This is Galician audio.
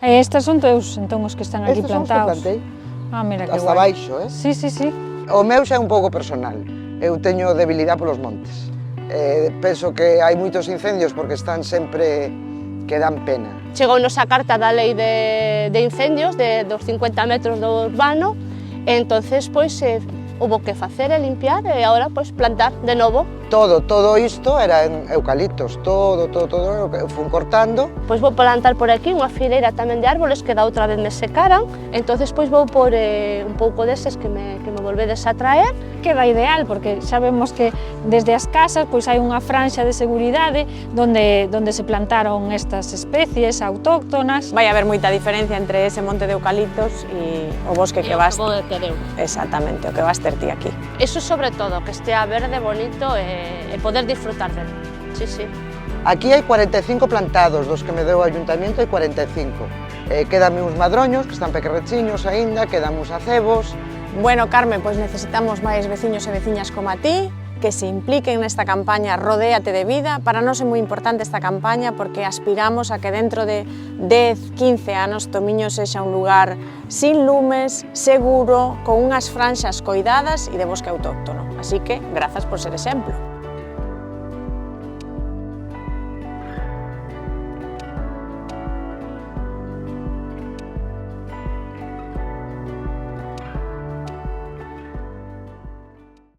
E estes son teus, entón, os que están aquí Estes son os que plantados. plantei, Ah, mira que hasta guai. baixo, eh? Sí, sí, sí. O meu xa é un pouco personal. Eu teño debilidade polos montes. Penso que hai moitos incendios porque están sempre que dan pena. Chegounos a carta da lei de incendios dos 50 metros do urbano e entonces pois houbo que facer e limpiar e agora pois plantar de novo. Todo isto era en eucaliptos, todo, fun cortando. Pois vou plantar por aquí unha fileira tamén de árboles que da outra vez me secaran, entonces pois vou por un pouco deses que me volvedes a traer. Queda ideal, porque sabemos que desde as casas pois hai unha franxa de seguridade donde se plantaron estas especies autóctonas. Vai haber moita diferencia entre ese monte de eucaliptos e o bosque que vas... Exactamente, o que vas ter ti aquí. Iso sobre todo, que estea verde, bonito e poder disfrutar dele. Sí, sí. Aquí hai 45 plantados, dos que me deu o Ayuntamiento hai 45. Quédame uns madroños, que están pequerrechiños aínda, quedan uns acebos. Bueno, Carmen, pois necesitamos máis veciños e veciñas como a ti, que se impliquen nesta campaña Rodéate de Vida. Para nós é moi importante esta campaña porque aspiramos a que dentro de 10, 15 anos Tomiño sexa un lugar sin lumes, seguro, con unhas franxas coidadas e de bosque autóctono. Así que, grazas por ser exemplo.